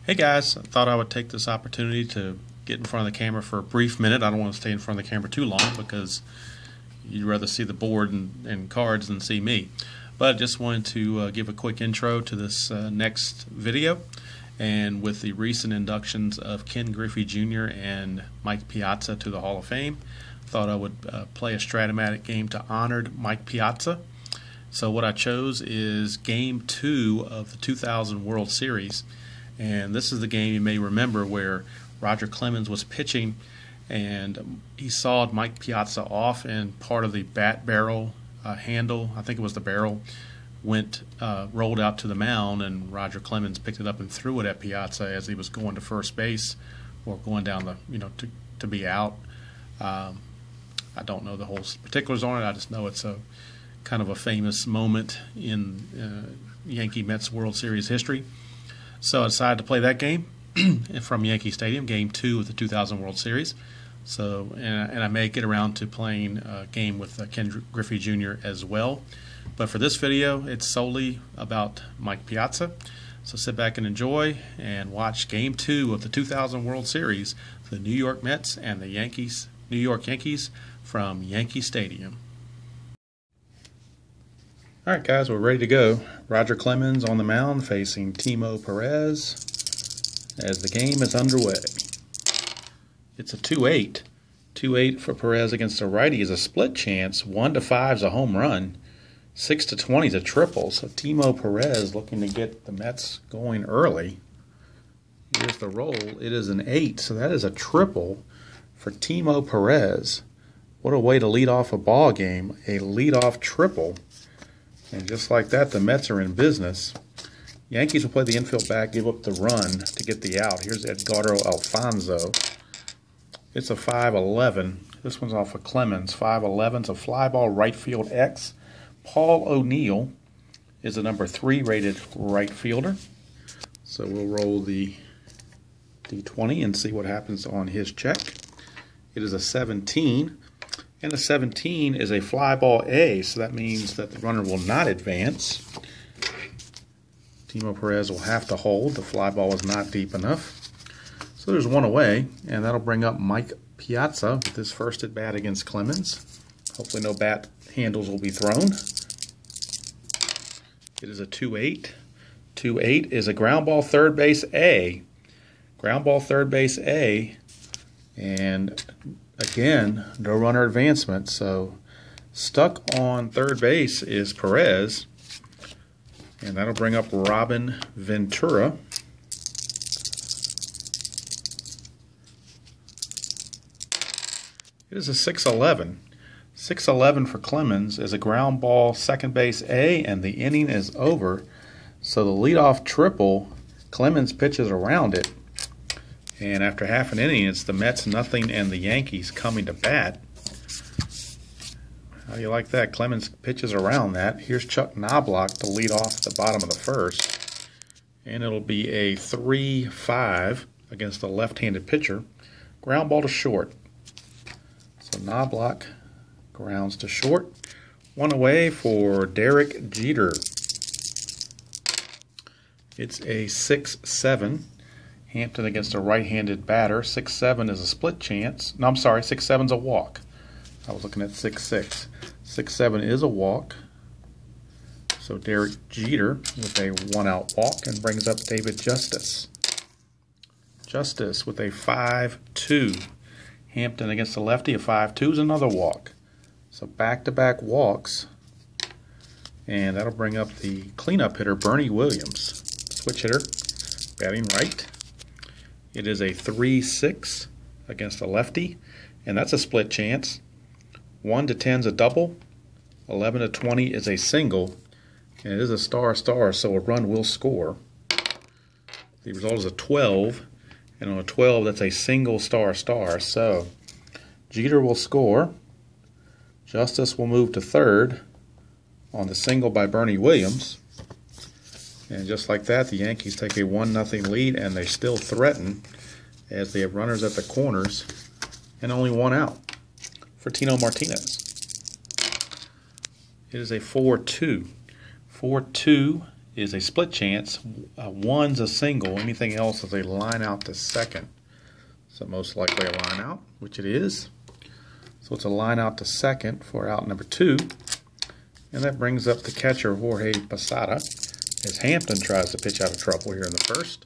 Hey guys, I thought I would take this opportunity to get in front of the camera for a brief minute. I don't want to stay in front of the camera too long because you'd rather see the board and cards than see me. But I just wanted to give a quick intro to this next video. And with the recent inductions of Ken Griffey Jr. and Mike Piazza to the Hall of Fame, thought I would play a Strat-O-Matic game to honor Mike Piazza. So what I chose is Game 2 of the 2000 World Series. And this is the game you may remember where Roger Clemens was pitching and he sawed Mike Piazza off, and part of the bat barrel handle, I think it was the barrel, rolled out to the mound, and Roger Clemens picked it up and threw it at Piazza as he was going to first base or going down the, to be out. I don't know the whole particulars on it. I just know it's a kind of a famous moment in Yankee Mets World Series history. So I decided to play that game from Yankee Stadium, Game 2 of the 2000 World Series. So, and I may get around to playing a game with Ken Griffey Jr. as well. But for this video, it's solely about Mike Piazza. So sit back and enjoy and watch Game 2 of the 2000 World Series, the New York Mets and the New York Yankees from Yankee Stadium. All right, guys, we're ready to go. Roger Clemens on the mound facing Timo Perez as the game is underway. It's a 2-8. 2-8 for Perez against a righty is a split chance. 1-5 is a home run. 6-20 is a triple. So Timo Perez looking to get the Mets going early. Here's the roll. It is an 8, so that is a triple for Timo Perez. What a way to lead off a ball game. A leadoff triple. And just like that, the Mets are in business. Yankees will play the infield back, give up the run to get the out. Here's Edgardo Alfonso. It's a 5-11. This one's off of Clemens. 5-11. It's a fly ball right field X. Paul O'Neill is a number 3 rated right fielder. So we'll roll the D20 and see what happens on his check. It is a 17. And a 17 is a fly ball A, so that means that the runner will not advance. Timo Perez will have to hold. The fly ball was not deep enough. So there's one away, and that'll bring up Mike Piazza with his first at bat against Clemens. Hopefully no bat handles will be thrown. It is a 2-8. 2-8 is a ground ball third base A. Ground ball third base A, and again, no runner advancement, so stuck on third base is Perez, and that'll bring up Robin Ventura. It is a 6-11. 6-11 for Clemens is a ground ball second base A, and the inning is over. So the leadoff triple, Clemens pitches around it. And after half an inning, it's the Mets nothing and the Yankees coming to bat. How do you like that? Clemens pitches around that. Here's Chuck Knobloch to lead off the bottom of the first. And it'll be a 3-5 against a left-handed pitcher. Ground ball to short. So Knobloch grounds to short. One away for Derek Jeter. It's a 6-7. Hampton against a right-handed batter. 6-7 is a split chance. No, I'm sorry, 6-7 is a walk. I was looking at 6-6. 6-7 is a walk. So Derek Jeter with a one-out walk and brings up David Justice. Justice with a 5-2. Hampton against the lefty, a 5-2 is another walk. So back-to-back walks. And that'll bring up the cleanup hitter, Bernie Williams. Switch hitter, batting right. It is a 3-6 against a lefty, and that's a split chance. 1-10 is a double. 11-20 is a single, and it is a star-star, so a run will score. The result is a 12, and on a 12, that's a single star-star. So Jeter will score. Justice will move to third on the single by Bernie Williams. And just like that, the Yankees take a 1-0 lead, and they still threaten as they have runners at the corners and only one out for Tino Martinez. It is a 4-2. 4-2 is a split chance. One's a single. Anything else is a line out to second. So most likely a line out, which it is. So it's a line out to second for out number 2. And that brings up the catcher, Jorge Posada, as Hampton tries to pitch out of trouble here in the first,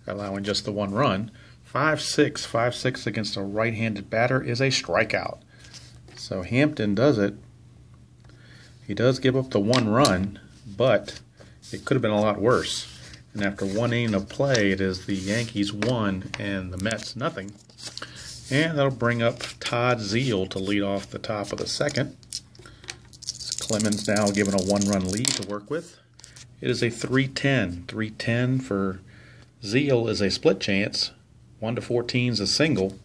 allowing just the 1 run. 5-6, 5-6 against a right-handed batter is a strikeout. So Hampton does it. He does give up the 1 run, but it could have been a lot worse. And after 1 inning of play, it is the Yankees 1 and the Mets nothing. And that'll bring up Todd Zeile to lead off the top of the second. Clemens now given a 1-run lead to work with. It is a 3-10. 3-10 for Zeile is a split chance. 1-14 is a single.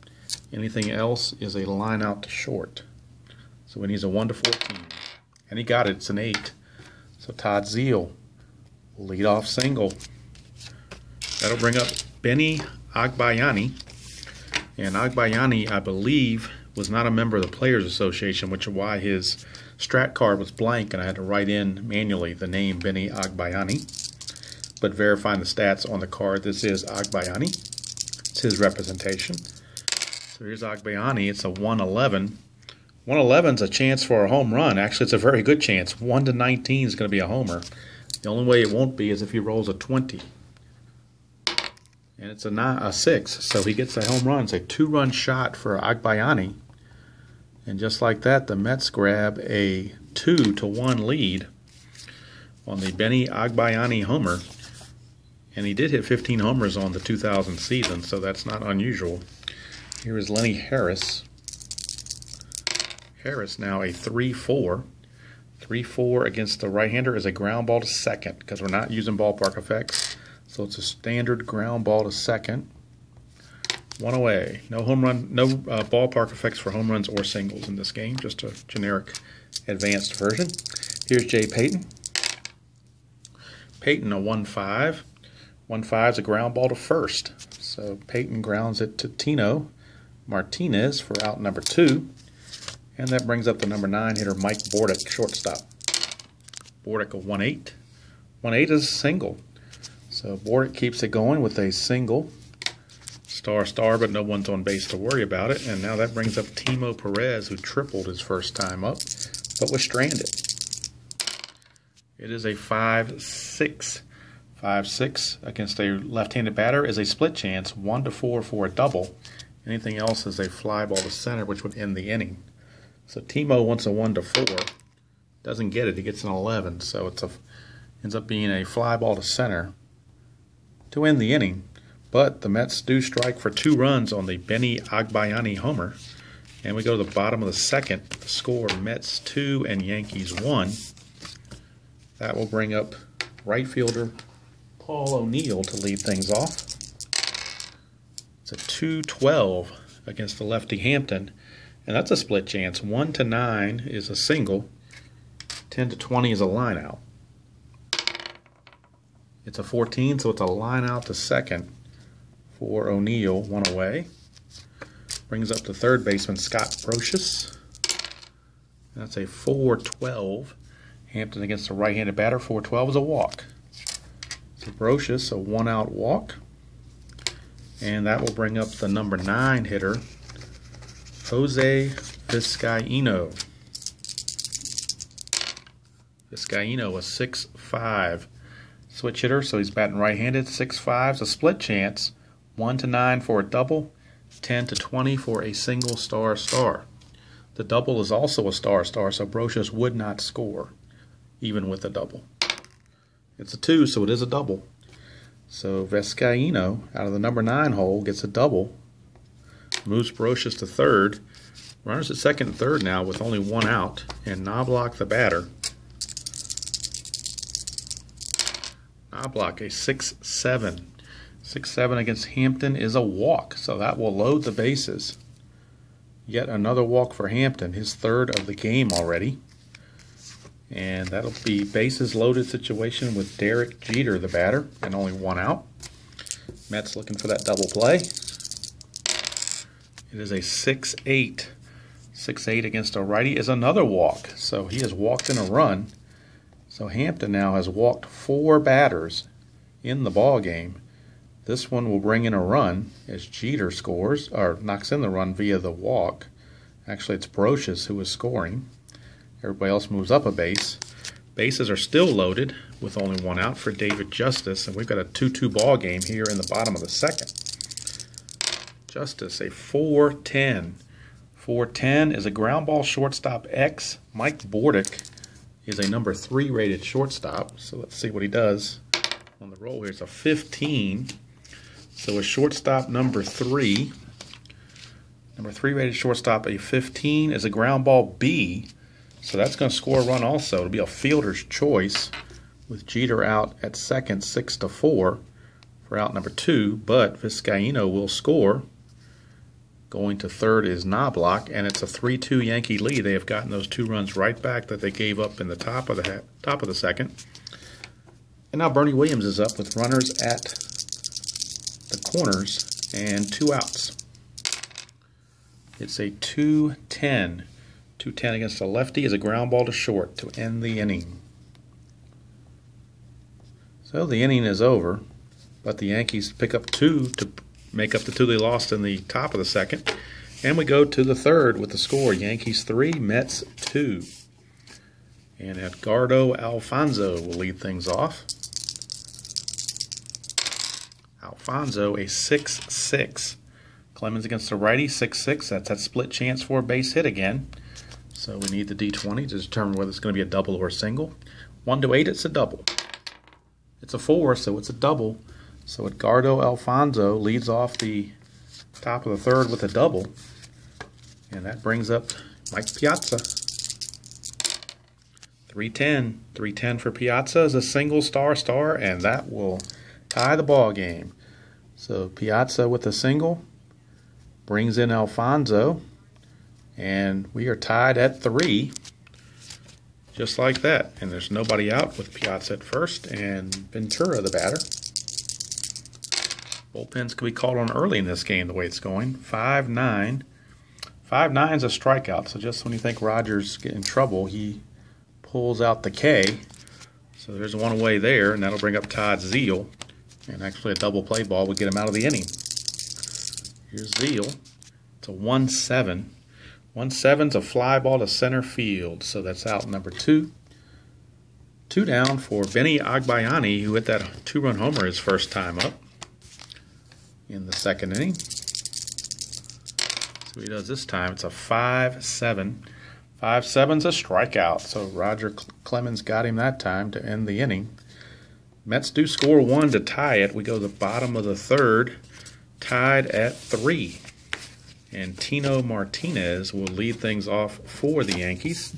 Anything else is a line out to short. So he needs a 1-14. And he got it. It's an 8. So Todd Zeile, leadoff single. That'll bring up Benny Agbayani. And Agbayani, I believe, was not a member of the Players Association, which is why his Strat card was blank, and I had to write in manually the name Benny Agbayani. But verifying the stats on the card, this is Agbayani. It's his representation. So here's Agbayani. It's a 1-11. 1-11 is a chance for a home run. Actually, it's a very good chance. 1-19 is going to be a homer. The only way it won't be is if he rolls a 20. And it's a 6, so he gets a home run. It's a 2-run shot for Agbayani. And just like that, the Mets grab a 2-1 lead on the Benny Agbayani homer. And he did hit 15 homers on the 2000 season, so that's not unusual. Here is Lenny Harris. Harris now a 3-4. 3-4 against the right-hander is a ground ball to second because we're not using ballpark effects. So it's a standard ground ball to second. 1 away. No home run, no ballpark effects for home runs or singles in this game. Just a generic advanced version. Here's Jay Payton. Payton a 1-5. 1-5 is a ground ball to first. So Payton grounds it to Tino Martinez for out number 2. And that brings up the number 9 hitter, Mike Bordick, shortstop. Bordick a 1-8. 1-8 is a single. So Bordick keeps it going with a single. Star, but no one's on base to worry about it. And now that brings up Timo Perez, who tripled his first time up, but was stranded. It is a 5-6. 5-6 against a left-handed batter is a split chance. 1-4 for a double. Anything else is a fly ball to center, which would end the inning. So Timo wants a 1-4. Doesn't get it. He gets an 11. So it's ends up being a fly ball to center to end the inning. But the Mets do strike for 2 runs on the Benny Agbayani homer. And we go to the bottom of the second. The score, Mets 2 and Yankees 1. That will bring up right fielder Paul O'Neill to lead things off. It's a 2-12 against the lefty Hampton. And that's a split chance. 1-9 is a single. 10-20 is a line out. It's a 14, so it's a line out to second for O'Neill, 1 away. Brings up the third baseman, Scott Brocious. That's a 4-12. Hampton against the right-handed batter, 4-12 is a walk. So Brocious, a 1-out walk. And that will bring up the number 9 hitter, Jose Vizcaino. Vizcaino, a 6-5 switch hitter, so he's batting right-handed. 6-5 is a split chance. 1-9 for a double. 10-20 for a single star. The double is also a star, so Brocious would not score, even with a double. It's a 2, so it is a double. So Vizcaino, out of the number 9 hole, gets a double. Moves Brocious to third. Runners at second and third now with only 1 out. And Knobloch, the batter. Knobloch, a 6-7. 6-7 against Hampton is a walk, so that will load the bases. Yet another walk for Hampton, his 3rd of the game already. And that'll be bases loaded situation with Derek Jeter, the batter, and only 1 out. Mets looking for that double play. It is a 6-8. 6-8 against a righty is another walk. So he has walked in a run. So Hampton now has walked 4 batters in the ball game. This one will bring in a run as Jeter scores, or knocks in the run via the walk. Actually, it's Brocious who is scoring. Everybody else moves up a base. Bases are still loaded with only 1 out for David Justice, and we've got a 2-2 ball game here in the bottom of the second. Justice, a 4-10. 4-10 is a ground ball shortstop X. Mike Bordick is a number 3 rated shortstop, so let's see what he does on the roll here. It's a 15. So a shortstop number 3 rated shortstop, a 15 is a ground ball B. So that's going to score a run also. It'll be a fielder's choice with Jeter out at second 6-4 for out number 2. But Vizcaíno will score. Going to third is Knobloch, and it's a 3-2 Yankee lead. They have gotten those 2 runs right back that they gave up in the top of the second. And now Bernie Williams is up with runners at the corners and 2 outs. It's a 2-10. 2-10 against a lefty is a ground ball to short to end the inning. So the inning is over, but the Yankees pick up 2 to make up the 2 they lost in the top of the second. And we go to the third with the score, Yankees 3, Mets 2. And Edgardo Alfonzo will lead things off. Alfonzo, a 6-6. Clemens against the righty, 6-6. That's that split chance for a base hit again. So we need the D20 to determine whether it's going to be a double or a single. 1-8, it's a double. It's a 4, so it's a double. So Edgardo Alfonzo leads off the top of the third with a double. And that brings up Mike Piazza. 3-10. 3-10 for Piazza is a single star, and that will tie the ball game. So Piazza with a single brings in Alfonzo. And we are tied at 3, just like that. And there's nobody out with Piazza at first and Ventura the batter. Bullpens can be called on early in this game the way it's going. 5-9. 5-9 is a strikeout, so just when you think Rogers get in trouble, he pulls out the K. So there's 1 away there, and that'll bring up Todd Zeal. And actually a double play ball would get him out of the inning. Here's Zeal. It's a 1-7. 1-7's a fly ball to center field, so that's out number 2. 2 down for Benny Agbayani, who hit that 2-run homer his first time up in the second inning. So he does this time. It's a 5-7. 5-7's a strikeout, so Roger Clemens got him that time to end the inning. Mets do score 1 to tie it. We go to the bottom of the third, tied at 3. And Tino Martinez will lead things off for the Yankees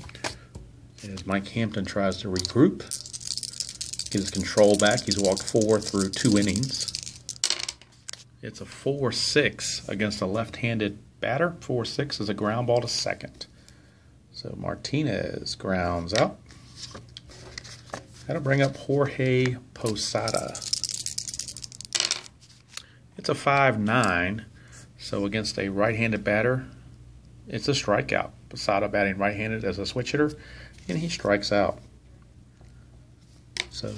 as Mike Hampton tries to regroup, get his control back. He's walked 4 through 2 innings. It's a 4-6 against a left-handed batter. 4-6 is a ground ball to second. So Martinez grounds out. That'll bring up Jorge Posada. It's a 5-9. So against a right-handed batter, it's a strikeout. Posada batting right-handed as a switch hitter, and he strikes out. So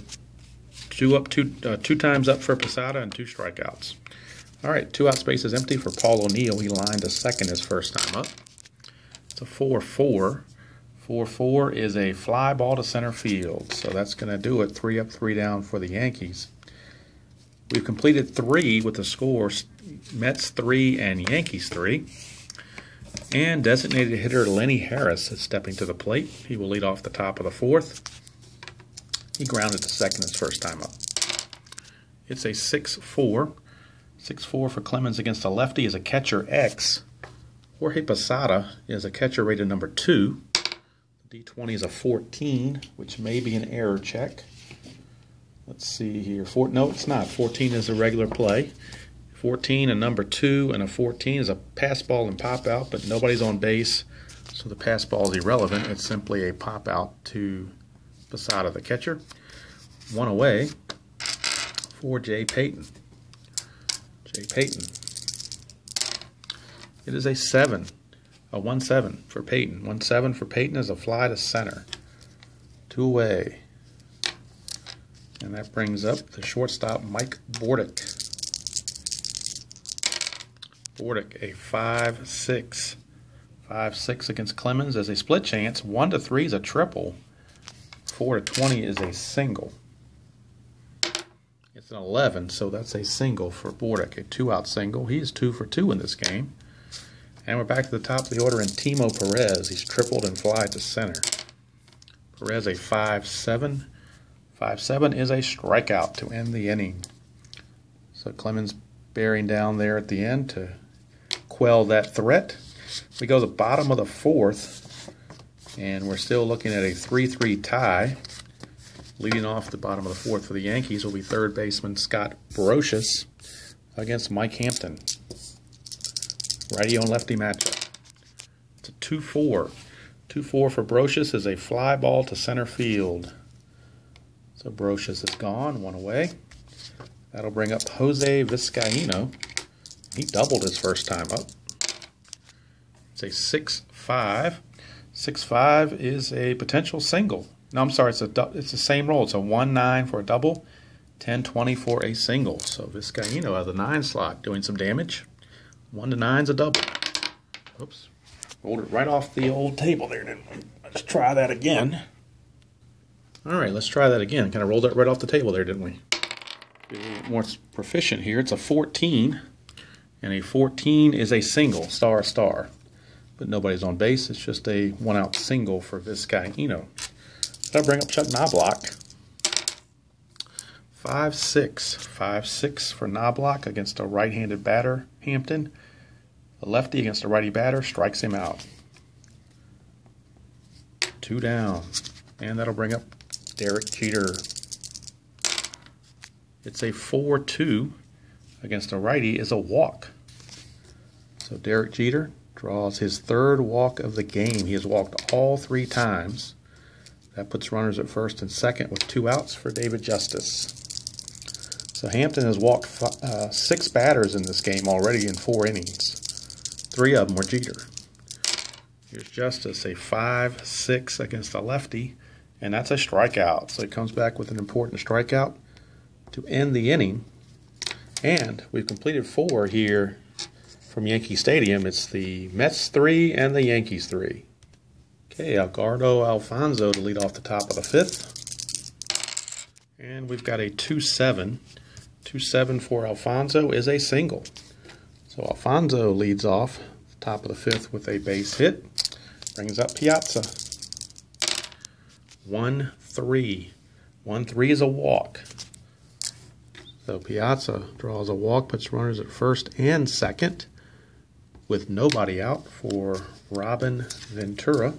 two times up for Posada and 2 strikeouts. All right, 2 out space is empty for Paul O'Neill. He lined to second his first time up. It's a 4-4. 4-4 is a fly ball to center field. So that's going to do it. 3 up, 3 down for the Yankees. We've completed 3 with the scores Mets 3 and Yankees 3. And designated hitter Lenny Harris is stepping to the plate. He will lead off the top of the 4th. He grounded to second his first time up. It's a 6-4. 6-4 for Clemens against a lefty is a catcher X. Jorge Posada is a catcher rated number 2. The D20 is a 14, which may be an error check. Let's see here. No, it's not. 14 is a regular play. 14, a number 2, and a 14 is a pass ball and pop out, but nobody's on base, so the pass ball is irrelevant. It's simply a pop out to Posada, the catcher. 1 away for Jay Payton. Jay Payton. It is a 7, a 1-7 for Payton. 1-7 for Payton is a fly to center. 2 away. And that brings up the shortstop, Mike Bordick. Bordick, a 5-6. 5-6 against Clemens is a split chance. 1-3 is a triple. 4-20 is a single. It's an 11, so that's a single for Bordick, a 2-out single. He is 2 for 2 in this game. And we're back to the top of the order in Timo Perez. He's tripled and fly to center. Perez, a 5-7. 5-7 is a strikeout to end the inning. So Clemens bearing down there at the end to quell that threat. We go to the bottom of the fourth, and we're still looking at a 3-3 tie. Leading off the bottom of the fourth for the Yankees will be third baseman Scott Brocious against Mike Hampton. Righty on lefty matchup. It's a 2-4. 2-4 for Brocious is a fly ball to center field. So Brocious is gone, one away. That'll bring up Jose Vizcaíno. He doubled his first time up. It's a 6-5. 6-5 is a potential single. No, I'm sorry, it's the same roll. It's a 1-9 for a double, 10-20 for a single. So Vizcaíno out of the 9 slot doing some damage. 1-9's a double. Oops. Rolled it right off the old table there, didn't we? Let's try that again. All right, let's try that again. Kind of rolled it right off the table there, didn't we? Be a little more proficient here. It's a 14, and a 14 is a single, star. But nobody's on base. It's just a 1-out single for Vizcaíno. That'll bring up Chuck Knobloch. 5-6. 5-6 for Knobloch against a right-handed batter, Hampton. A lefty against a righty batter strikes him out. 2 down. And that'll bring up Derek Jeter. It's a 4-2 against a righty is a walk. So Derek Jeter draws his 3rd walk of the game. He has walked all 3 times. That puts runners at first and second with 2 outs for David Justice. So Hampton has walked 6 batters in this game already in 4 innings. 3 of them were Jeter. Here's Justice, a 5-6 against a lefty, and that's a strikeout. So he comes back with an important strikeout to end the inning. And we've completed 4 here from Yankee Stadium. It's the Mets 3 and the Yankees 3. Okay, Edgardo Alfonzo to lead off the top of the 5th. And we've got a 2-7. 2-7 for Alfonzo is a single. So Alfonzo leads off the top of the 5th with a base hit. Brings up Piazza. 1-3. 1-3 is a walk. So Piazza draws a walk, puts runners at first and second with nobody out for Robin Ventura.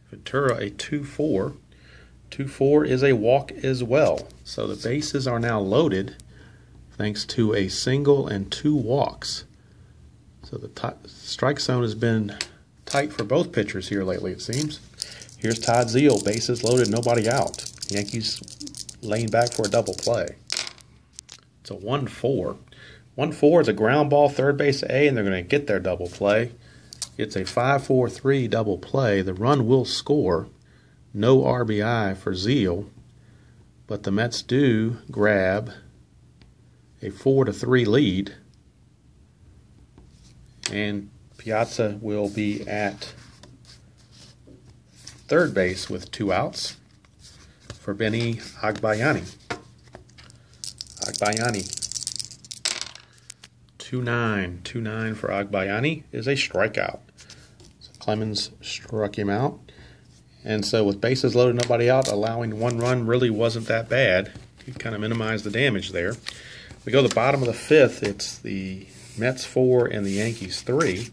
Ventura, a 2-4. 2-4 is a walk as well. So the bases are now loaded thanks to a single and 2 walks. So the strike zone has been tight for both pitchers here lately, it seems. Here's Todd Zeile, bases loaded, nobody out. Yankees laying back for a double play. It's a 1-4. 1-4 is a ground ball, third base A, and they're going to get their double play. It's a 5-4-3 double play. The run will score. No RBI for Zeile, but the Mets do grab a 4-3 lead, and Piazza will be at third base with 2 outs for Benny Agbayani. 2-9 for Agbayani is a strikeout. So Clemens struck him out. And so with bases loaded, nobody out, allowing 1 run really wasn't that bad. He kind of minimized the damage there. We go to the bottom of the 5th. It's the Mets 4 and the Yankees 3.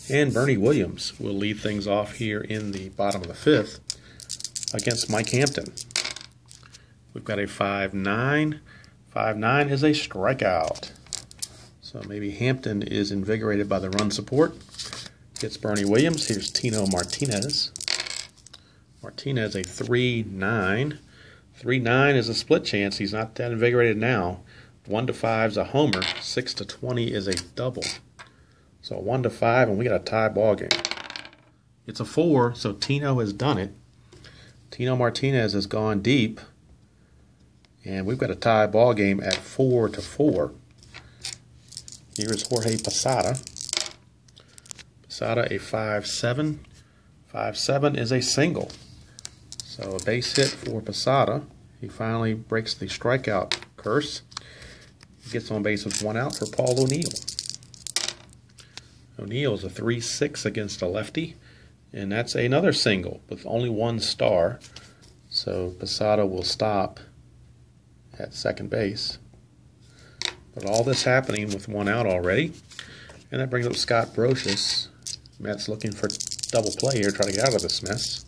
And Bernie Williams will lead things off here in the bottom of the 5th against Mike Hampton. We've got a 5-9. 5-9 is a strikeout. So maybe Hampton is invigorated by the run support. Gets Bernie Williams. Here's Tino Martinez. Martinez, a 3-9. 3-9 is a split chance. He's not that invigorated now. 1-5 is a homer. 6-20 is a double. So 1-5, and we got a tie ball game. It's a 4, so Tino has done it. Tino Martinez has gone deep, and we've got a tie ball game at 4-4. Here is Jorge Posada. Posada a 5-7. 5-7 is a single. So a base hit for Posada. He finally breaks the strikeout curse. He gets on base with 1 out for Paul O'Neill. O'Neill is a 3-6 against a lefty, and that's another single with only 1 star. So Posada will stop at second base. But all this happening with 1 out already, and that brings up Scott Brocious. Mets looking for double play here, try to get out of this mess.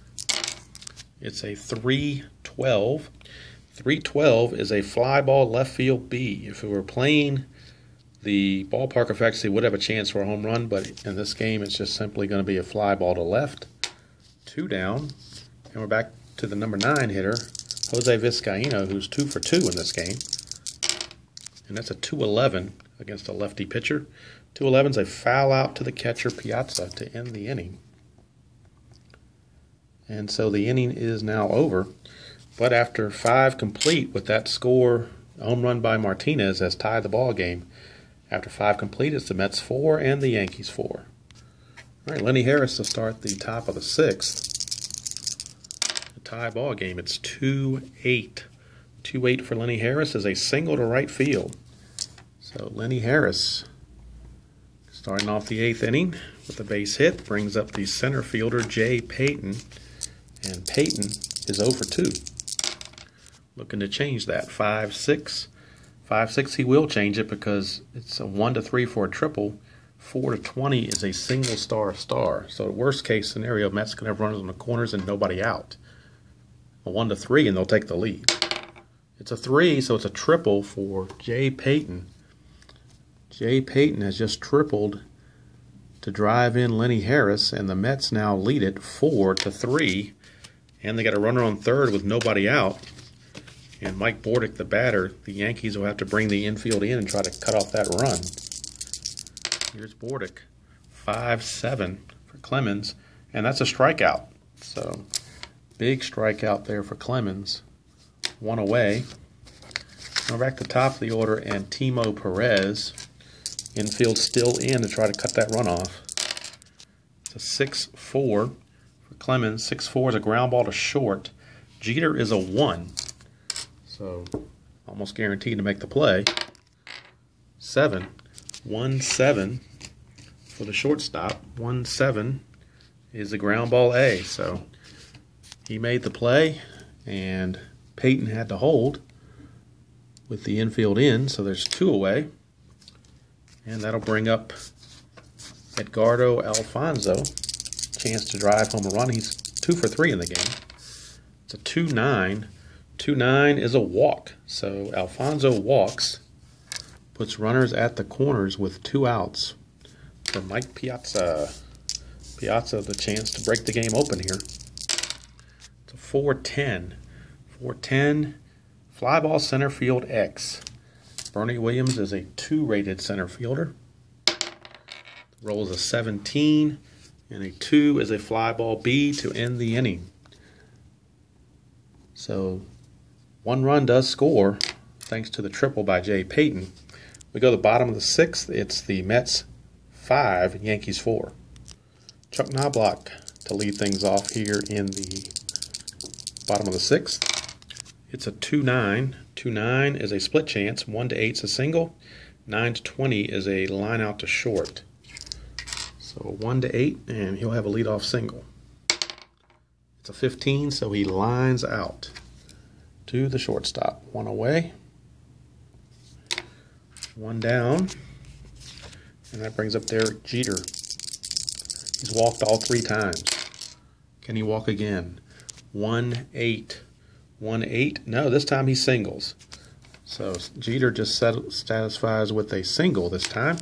It's a 3-12. 3-12 is a fly ball left field B. If it were playing the ballpark effects, he would have a chance for a home run, but in this game it's just simply going to be a fly ball to left. 2 down, and we're back to the number 9 hitter, Jose Vizcaino, who's 2 for 2 in this game. And that's a 2-11 against a lefty pitcher. 2-11 is a foul out to the catcher, Piazza, to end the inning. And so the inning is now over. But after 5 complete with that score, a home run by Martinez has tied the ball game. After 5 complete, it's the Mets 4 and the Yankees 4. All right, Lenny Harris to start the top of the 6th. A tie ball game. It's 2-8. 2-8 for Lenny Harris is a single to right field. So Lenny Harris starting off the 8th inning with a base hit brings up the center fielder Jay Payton, and Payton is 0 for 2. Looking to change that. 5-6. 5-6 he will change it because it's a 1-3 for a triple. 4-20 is a single star. So worst case scenario, Mets can have runners on the corners and nobody out. A 1-3 and they'll take the lead. It's a 3, so it's a triple for Jay Payton. Jay Payton has just tripled to drive in Lenny Harris, and the Mets now lead it 4-3. And they got a runner on third with nobody out. And Mike Bordick, the batter, the Yankees will have to bring the infield in and try to cut off that run. Here's Bordick, 5-7 for Clemens, and that's a strikeout. So big strikeout there for Clemens. 1 away. Now back to the top of the order, and Timo Perez. Infield still in to try to cut that run off. It's a 6-4 for Clemens. 6-4 is a ground ball to short. Jeter is a 1. So almost guaranteed to make the play. 1-7 for the shortstop. 1-7 is a ground ball A. So he made the play, and Payton had to hold with the infield in. So there's 2 away. And that'll bring up Edgardo Alfonzo. Chance to drive home a run. He's 2 for 3 in the game. It's a 2-9. 2-9 is a walk. So Alfonzo walks, puts runners at the corners with 2 outs for Mike Piazza. Piazza the chance to break the game open here. It's a 4-10. 4-10, fly ball center field X. Bernie Williams is a 2-rated center fielder. The roll is a 17, and a 2 is a fly ball B to end the inning. So 1 run does score thanks to the triple by Jay Payton. We go to the bottom of the 6th. It's the Mets 5, Yankees 4. Chuck Knobloch to lead things off here in the bottom of the 6th. It's a 2-9. 2-9 is a split chance. 1-8 is a single. 9-20 is a line out to short. So 1-8, and he'll have a leadoff single. It's a 15, so he lines out to the shortstop. 1 away. 1 down. And that brings up Derek Jeter. He's walked all 3 times. Can he walk again? 1-8. 1-8. No, this time he singles. So Jeter just satisfies with a single this time.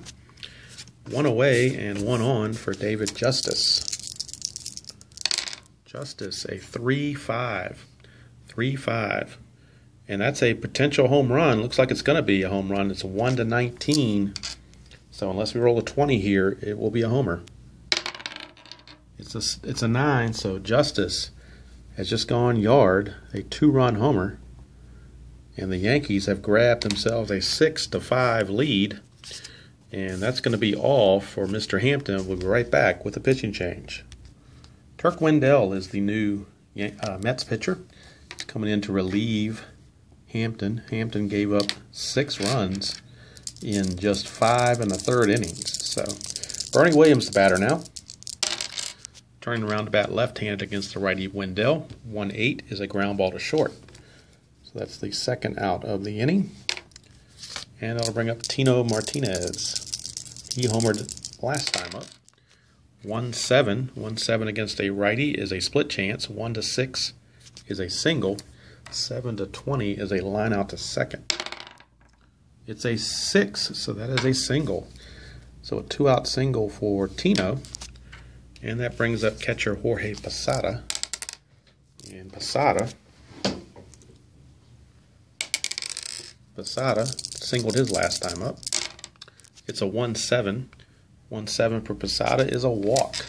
1 away and 1 on for David Justice. Justice, a 3-5. 3-5. And that's a potential home run. Looks like it's going to be a home run. It's a 1-19. So unless we roll a 20 here, it will be a homer. It's a 9, so Justice has just gone yard, a 2-run homer, and the Yankees have grabbed themselves a 6-5 lead, and that's going to be all for Mr. Hampton. We'll be right back with a pitching change. Turk Wendell is the new Mets pitcher. He's coming in to relieve Hampton. Hampton gave up 6 runs in just 5 1/3 innings. So Bernie Williams, the batter now. Turning around to bat left-handed against the righty Wendell. 1-8 is a ground ball to short. So that's the second out of the inning. And that'll bring up Tino Martinez. He homered last time up. 1-7. 1-7 against a righty is a split chance. 1-6 is a single. 7-20 is a line out to second. It's a 6, so that is a single. So a 2-out single for Tino. And that brings up catcher Jorge Posada. And Posada singled his last time up. It's a 1-7. 1-7 for Posada is a walk.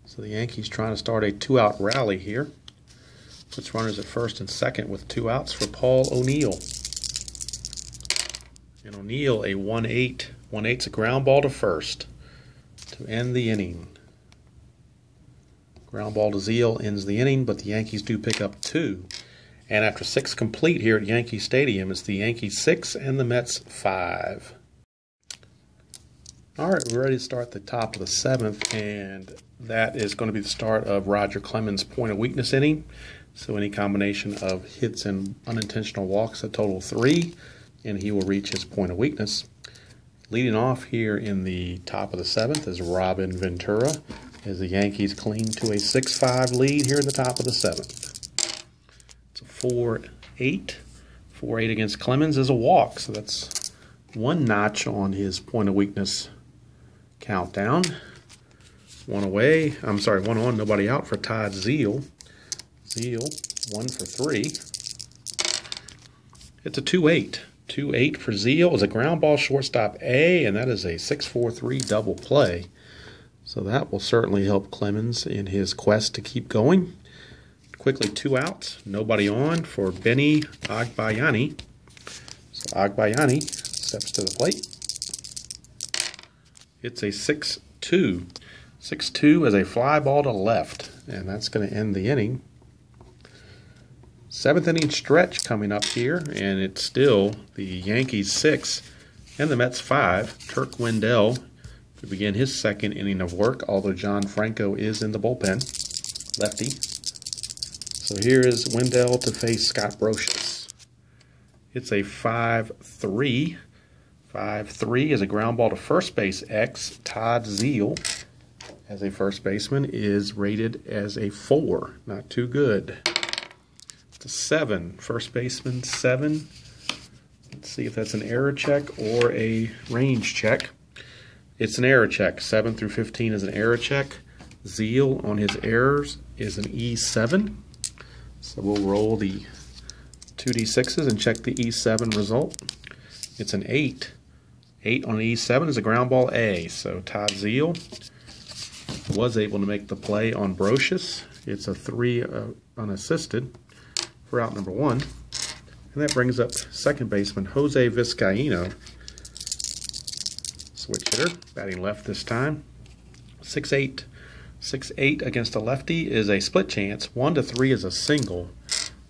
So the Yankees trying to start a 2-out rally here. Puts runners at first and second with 2 outs for Paul O'Neill. And O'Neill a 1-8. 1-8's a ground ball to first to end the inning. Ground ball to Zeal ends the inning, but the Yankees do pick up 2. And after 6 complete here at Yankee Stadium, it's the Yankees 6 and the Mets 5. All right, we're ready to start the top of the 7th, and that is going to be the start of Roger Clemens' point of weakness inning. So any combination of hits and unintentional walks, a total of 3, and he will reach his point of weakness. Leading off here in the top of the 7th is Robin Ventura, as the Yankees cling to a 6-5 lead here in the top of the 7th. It's a 4-8. 4-8 against Clemens is a walk, so that's 1 notch on his point of weakness countdown. 1 on, nobody out for Todd Zeal. Zeal, 1 for 3. It's a 2-8. 2-8 for Zeal is a ground ball shortstop A, and that is a 6-4-3 double play. So that will certainly help Clemens in his quest to keep going. Quickly 2 outs, nobody on for Benny Agbayani. So Agbayani steps to the plate. It's a 6-2. 6-2 is a fly ball to left, and that's going to end the inning. 7th inning stretch coming up here, and it's still the Yankees 6 and the Mets 5. Turk Wendell to begin his 2nd inning of work, although John Franco is in the bullpen. Lefty. So here is Wendell to face Scott Brocious. It's a 5-3. 5-3 is a ground ball to first base X. Todd Zeal, as a first baseman, is rated as a 4. Not too good. It's a 7. First baseman 7. Let's see if that's an error check or a range check. It's an error check. 7 through 15 is an error check. Zeal on his errors is an E7. So we'll roll the 2d6s and check the E7 result. It's an 8. 8 on the E7 is a ground ball A. So Todd Zeal was able to make the play on Brocious. It's a 3 unassisted for out number 1. And that brings up second baseman Jose Vizcaíno. Switch hitter, batting left this time. 6-8. 6-8 against a lefty is a split chance. 1-3 is a single.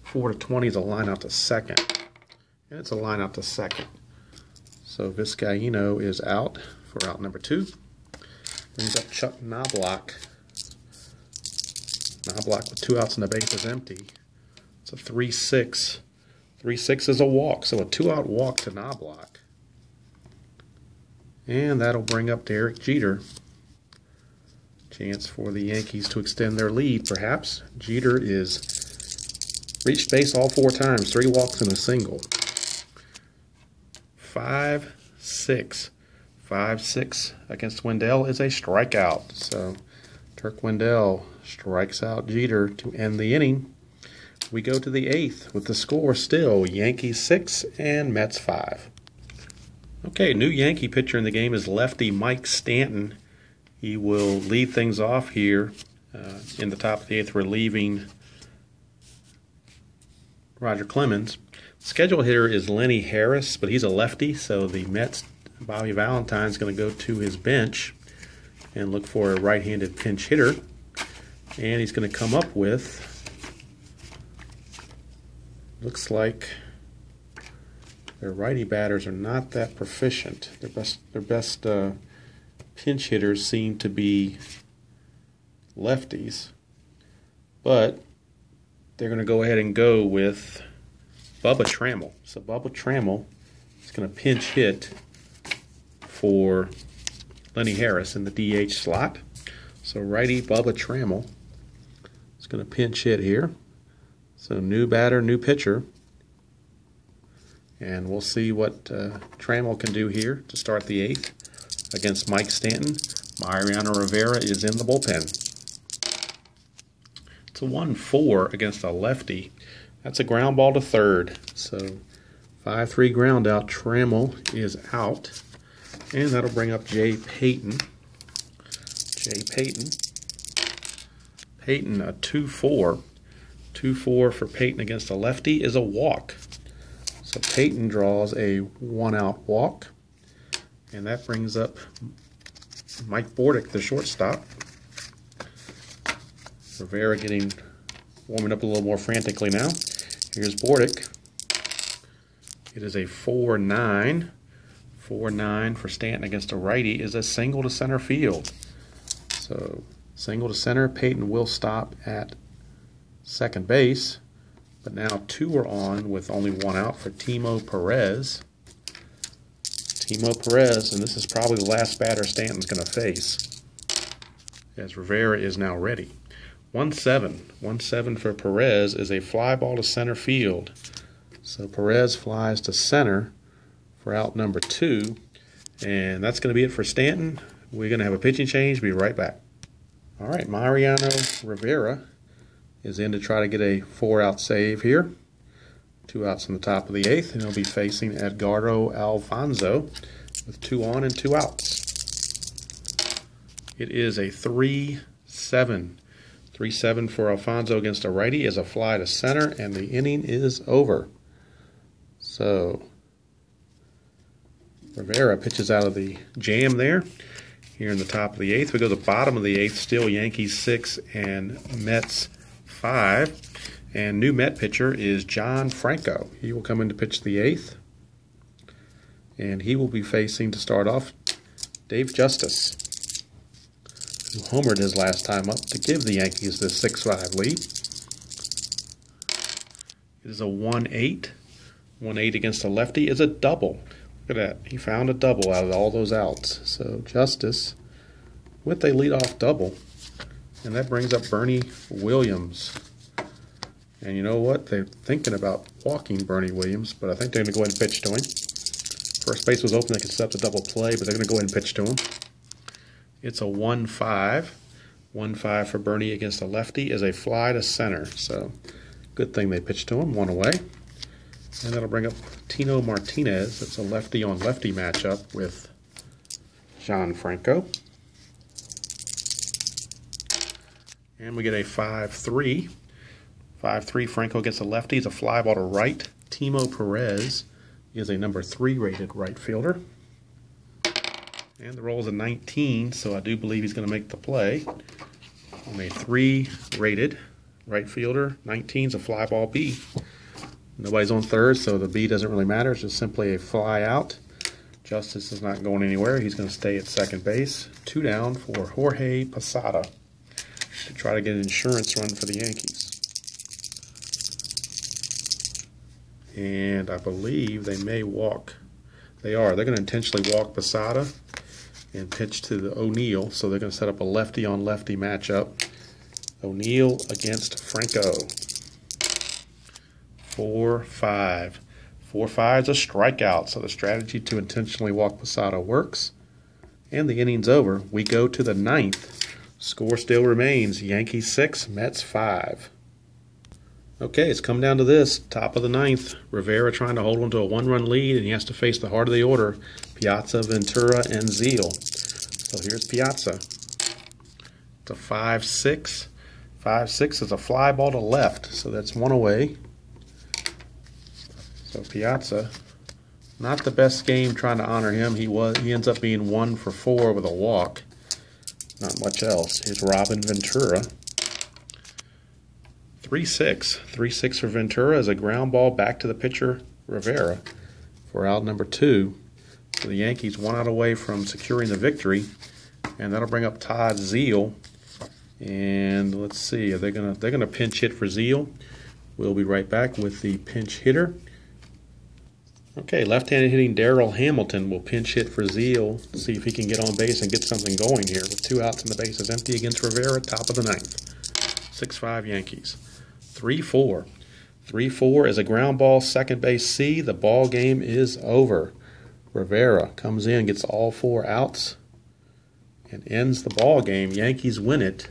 4-20 is a line out to second. And it's a line out to second. So Vizcaíno is out for out number 2. Brings up Chuck Knobloch. Knobloch with 2 outs and the base is empty. It's a 3-6. 3-6 is a walk, so a 2-out walk to Knobloch. And that'll bring up Derek Jeter. Chance for the Yankees to extend their lead, perhaps. Jeter is reached base all 4 times, 3 walks and a single. 5-6. 5-6 against Wendell is a strikeout. So Turk Wendell strikes out Jeter to end the inning. We go to the 8th with the score still Yankees 6 and Mets 5. Okay, new Yankee pitcher in the game is lefty Mike Stanton. He will lead things off here in the top of the 8th, relieving Roger Clemens. Schedule hitter is Lenny Harris, but he's a lefty, so the Mets' Bobby Valentine's going to go to his bench and look for a right-handed pinch hitter. And he's going to come up with, looks like their righty batters are not that proficient. Their best pinch hitters seem to be lefties, but they're going to go ahead and go with Bubba Trammell. So Bubba Trammell is going to pinch hit for Lenny Harris in the DH slot. So righty Bubba Trammell is going to pinch hit here. So new batter, new pitcher. And we'll see what Trammell can do here to start the 8th against Mike Stanton. Mariano Rivera is in the bullpen. It's a 1-4 against a lefty. That's a ground ball to third. So 5-3 ground out. Trammell is out. And that'll bring up Jay Payton. Payton, a 2-4. 2-4 for Payton against a lefty is a walk. So Payton draws a 1-out walk. And that brings up Mike Bordick, the shortstop. Rivera warming up a little more frantically now. Here's Bordick. It is a 4-9. 4-9 for Stanton against a righty is a single to center field. So single to center. Payton will stop at second base. But now 2 are on with only 1 out for Timo Perez. And this is probably the last batter Stanton's going to face, as Rivera is now ready. 1-7. 1-7 for Perez is a fly ball to center field. So Perez flies to center for out number 2. And that's going to be it for Stanton. We're going to have a pitching change. Be right back. All right, Mariano Rivera is in to try to get a 4-out save here. 2 outs in the top of the 8th, and he'll be facing Edgardo Alfonzo with 2 on and 2 outs. It is a 3-7. 3-7 for Alfonzo against a righty is a fly to center, and the inning is over. So Rivera pitches out of the jam there. Here in the top of the 8th, we go to the bottom of the 8th, still Yankees 6 and Mets 5. And new Met pitcher is John Franco. He will come in to pitch the 8th. And he will be facing, to start off, Dave Justice, who homered his last time up to give the Yankees the 6-5 lead. It is a 1-8. 1-8 against a lefty is a double. Look at that. He found a double out of all those outs. So Justice with a leadoff double. And that brings up Bernie Williams. And you know what? They're thinking about walking Bernie Williams, but I think they're going to go ahead and pitch to him. First base was open. They could set up the double play, but they're going to go ahead and pitch to him. It's a 1-5. 1-5 for Bernie against a lefty is a fly to center. So good thing they pitched to him. 1 away. And that'll bring up Tino Martinez. It's a lefty-on-lefty matchup with John Franco. And we get a 5-3. 5-3, Franco gets a lefty. It's a fly ball to right. Timo Perez is a number 3 rated right fielder. And the roll is a 19, so I do believe he's going to make the play. On a 3 rated right fielder, 19 is a fly ball B. Nobody's on third, so the B doesn't really matter. It's just simply a fly out. Justice is not going anywhere. He's going to stay at second base. 2 down for Jorge Posada to try to get an insurance run for the Yankees. And I believe they may walk. They are. They're going to intentionally walk Posada and pitch to the O'Neill. So they're going to set up a lefty-on-lefty matchup. O'Neill against Franco. 4-5. 4-5 is a strikeout. So the strategy to intentionally walk Posada works. And the inning's over. We go to the 9th. Score still remains. Yankees 6, Mets 5. Okay, it's come down to this. Top of the 9th. Rivera trying to hold on to a 1-run lead, and he has to face the heart of the order. Piazza, Ventura, and Zeal. So here's Piazza. It's a 5-6. 5-6 is a fly ball to left, so that's 1 away. So Piazza, not the best game trying to honor him. He ends up being 1 for 4 with a walk. Not much else. Here's Robin Ventura. 3-6. 3-6 for Ventura as a ground ball back to the pitcher Rivera for out number 2. So the Yankees 1 out away from securing the victory, and that'll bring up Todd Zeal. And let's see, they're gonna pinch hit for Zeal. We'll be right back with the pinch hitter. Okay, left-handed hitting Darrell Hamilton will pinch hit for Zeal. See if he can get on base and get something going here with 2 outs and the bases empty against Rivera, top of the 9th. 6-5 Yankees. 3-4. 3-4 is a ground ball, second base C. The ball game is over. Rivera comes in, gets all 4 outs, and ends the ball game. Yankees win it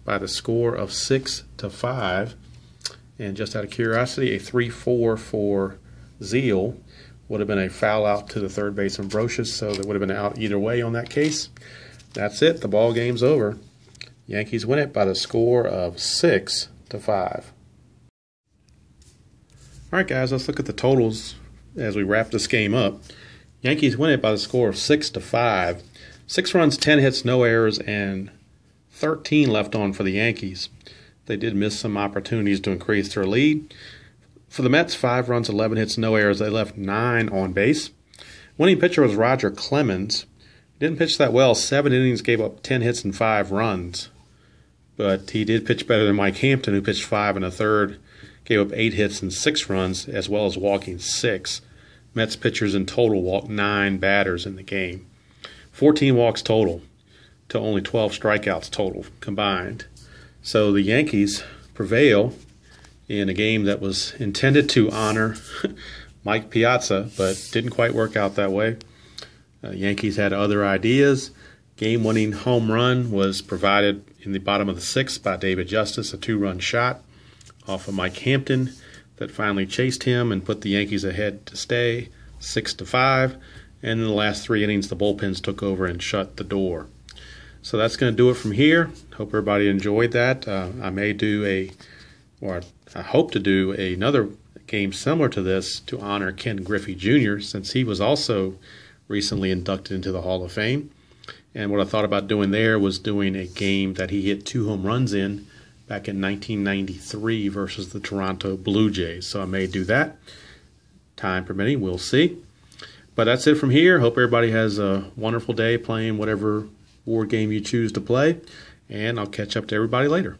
by the score of 6-5. And just out of curiosity, a 3-4 for Zeal would have been a foul out to the third baseman Brocious, so there would have been an out either way on that case. That's it. The ball game's over. Yankees win it by the score of 6-5. All right, guys, let's look at the totals as we wrap this game up. Yankees win it by the score of 6-5. 6 runs, 10 hits, no errors, and 13 left on for the Yankees. They did miss some opportunities to increase their lead. For the Mets, 5 runs, 11 hits, no errors. They left 9 on base. Winning pitcher was Roger Clemens. Didn't pitch that well. 7 innings, gave up 10 hits and 5 runs. But he did pitch better than Mike Hampton, who pitched 5 1/3, gave up 8 hits and 6 runs, as well as walking 6. Mets pitchers in total walked 9 batters in the game. 14 walks total to only 12 strikeouts total combined. So the Yankees prevail in a game that was intended to honor Mike Piazza, but didn't quite work out that way. Yankees had other ideas. Game-winning home run was provided in the bottom of the 6th by David Justice, a 2-run shot off of Mike Hampton that finally chased him and put the Yankees ahead to stay 6-5. And in the last 3 innings, the bullpens took over and shut the door. So that's going to do it from here. Hope everybody enjoyed that. I hope to do another game similar to this to honor Ken Griffey Jr., since he was also recently inducted into the Hall of Fame. And what I thought about doing there was doing a game that he hit 2 home runs in back in 1993 versus the Toronto Blue Jays. So I may do that. Time permitting, we'll see. But that's it from here. Hope everybody has a wonderful day playing whatever board game you choose to play. And I'll catch up to everybody later.